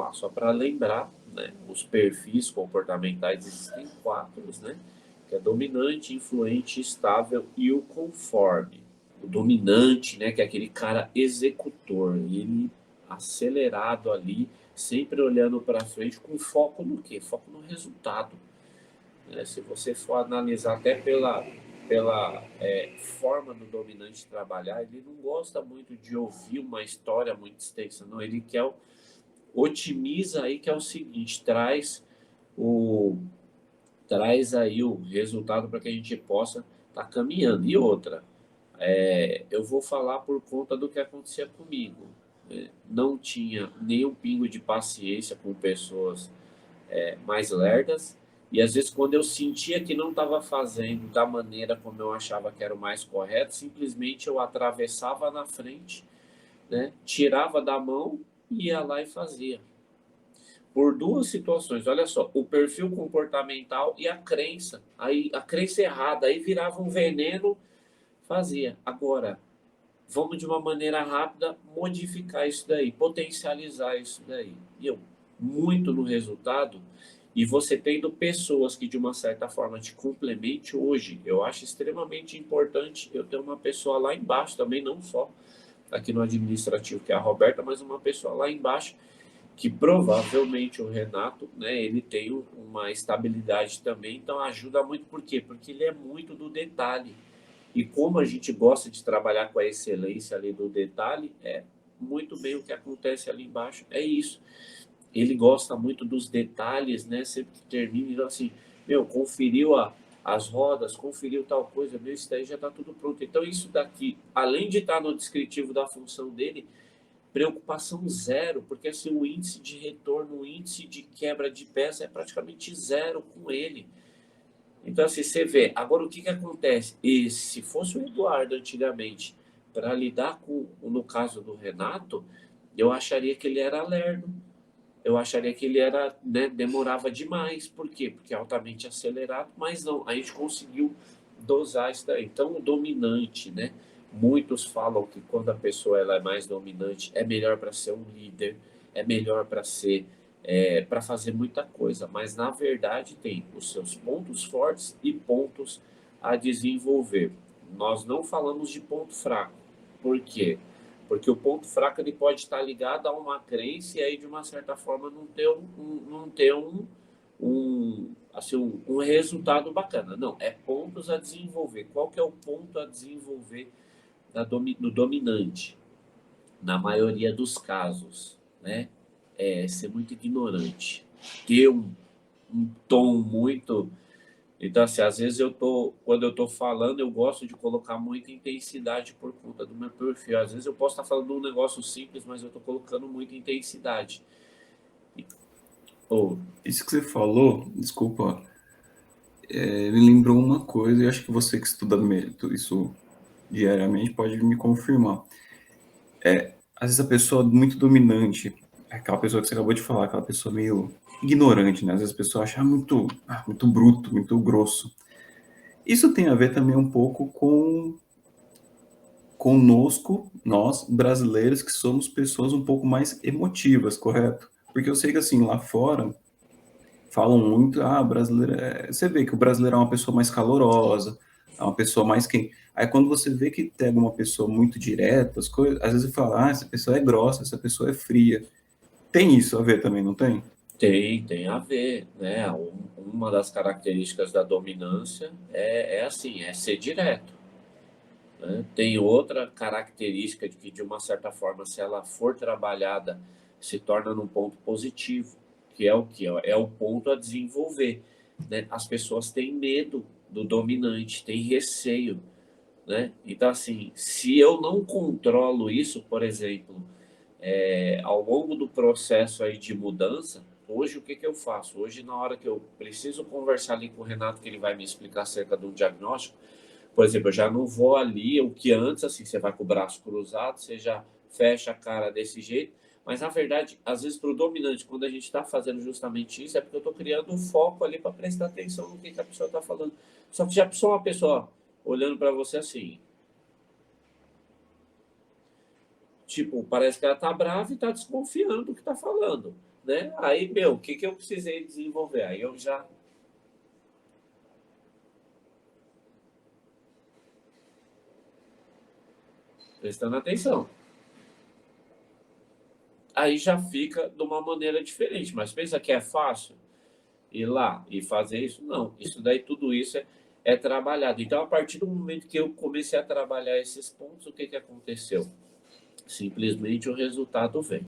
lá, só para lembrar, né, os perfis comportamentais existem 4, né, que é dominante, influente, estável e o conforme. O dominante, né, que é aquele cara executor, ele acelerado ali, sempre olhando para frente, com foco no quê? Foco no resultado. Né? Se você for analisar até pela forma do dominante trabalhar, ele não gosta muito de ouvir uma história muito extensa, não. Ele quer otimiza aí, que é o seguinte, o traz aí o resultado para que a gente possa estar caminhando. E outra, eu vou falar por conta do que acontecia comigo. Não tinha nenhum pingo de paciência com pessoas mais lerdas, e às vezes quando eu sentia que não estava fazendo da maneira como eu achava que era o mais correto, simplesmente eu atravessava na frente, né, tirava da mão, ia lá e fazia. Por 2 situações, olha só, o perfil comportamental e a crença. Aí a crença errada, aí virava um veneno, fazia. Agora, vamos de uma maneira rápida modificar isso daí, potencializar isso daí. E eu, muito no resultado, e você tendo pessoas que de uma certa forma te complemente hoje, eu acho extremamente importante eu ter uma pessoa lá embaixo também, não só aqui no administrativo, que é a Roberta, mas uma pessoa lá embaixo que provavelmente o Renato, né, ele tem uma estabilidade também, então ajuda muito. Por quê? Porque ele é muito do detalhe. E como a gente gosta de trabalhar com a excelência ali do detalhe, é muito bem o que acontece ali embaixo. É isso. Ele gosta muito dos detalhes, né? Sempre que termina, então assim, meu, conferiu as rodas, conferiu tal coisa, meu, isso daí já está tudo pronto. Então isso daqui, além de estar no descritivo da função dele, preocupação zero, porque assim, o índice de retorno, o índice de quebra de peça é praticamente zero com ele. Então, assim, você vê. Agora, o que acontece? E se fosse o Eduardo antigamente, para lidar com, no caso do Renato, eu acharia que ele era lerdo. Eu acharia que ele era, né, demorava demais. Por quê? Porque é altamente acelerado, mas não, a gente conseguiu dosar isso daí. Então, o dominante, né? Muitos falam que quando a pessoa ela é mais dominante, é melhor para ser um líder, é melhor para ser, para fazer muita coisa, mas na verdade tem os seus pontos fortes e pontos a desenvolver. Nós não falamos de ponto fraco. Por quê? Porque o ponto fraco ele pode estar ligado a uma crença e aí, de uma certa forma, não ter assim, um resultado bacana. Não, é pontos a desenvolver. Qual que é o ponto a desenvolver do dominante? Na maioria dos casos, né? É ser muito ignorante. Ter um tom muito. Então, assim, às vezes quando eu tô falando, eu gosto de colocar muita intensidade por conta do meu perfil. Às vezes eu posso estar falando de um negócio simples, mas eu tô colocando muita intensidade. Ou, Isso que você falou, desculpa, me lembrou uma coisa, e acho que você que estuda isso diariamente pode me confirmar. Às vezes a pessoa muito dominante, aquela pessoa que você acabou de falar, aquela pessoa meio ignorante, né? Às vezes a pessoa acha muito bruto, muito grosso. Isso tem a ver também um pouco com conosco, nós brasileiros, que somos pessoas um pouco mais emotivas, correto? Porque eu sei que assim, lá fora, falam muito, brasileiro você vê que o brasileiro é uma pessoa mais calorosa, é uma pessoa mais quem. Aí quando você vê que pega uma pessoa muito direta, as coisas, às vezes você fala, essa pessoa é grossa, essa pessoa é fria. Tem isso a ver também, não tem? tem a ver, né? Uma das características da dominância é assim, é ser direto. Né? Tem outra característica de que, de uma certa forma, se ela for trabalhada, se torna num ponto positivo, que é o que? É o ponto a desenvolver. Né? As pessoas têm medo do dominante, têm receio. Né? Então, assim, se eu não controlo isso, por exemplo, ao longo do processo aí de mudança, hoje o que, que eu faço? Hoje, na hora que eu preciso conversar ali com o Renato, que ele vai me explicar acerca de um diagnóstico, por exemplo, eu já não vou ali, o que antes, assim, você vai com o braço cruzado, você já fecha a cara desse jeito, mas na verdade, às vezes para o dominante, quando a gente está fazendo justamente isso, é porque eu estou criando um foco ali para prestar atenção no que a pessoa está falando. Só que já só uma pessoa olhando para você assim, tipo, parece que ela tá brava e tá desconfiando do que tá falando. né? Aí, meu, o que que eu precisei desenvolver? Aí eu já prestando atenção. Aí já fica de uma maneira diferente. Mas pensa que é fácil ir lá e fazer isso? Não. Isso daí, tudo isso é trabalhado. Então, a partir do momento que eu comecei a trabalhar esses pontos, o que que aconteceu? Simplesmente o resultado vem.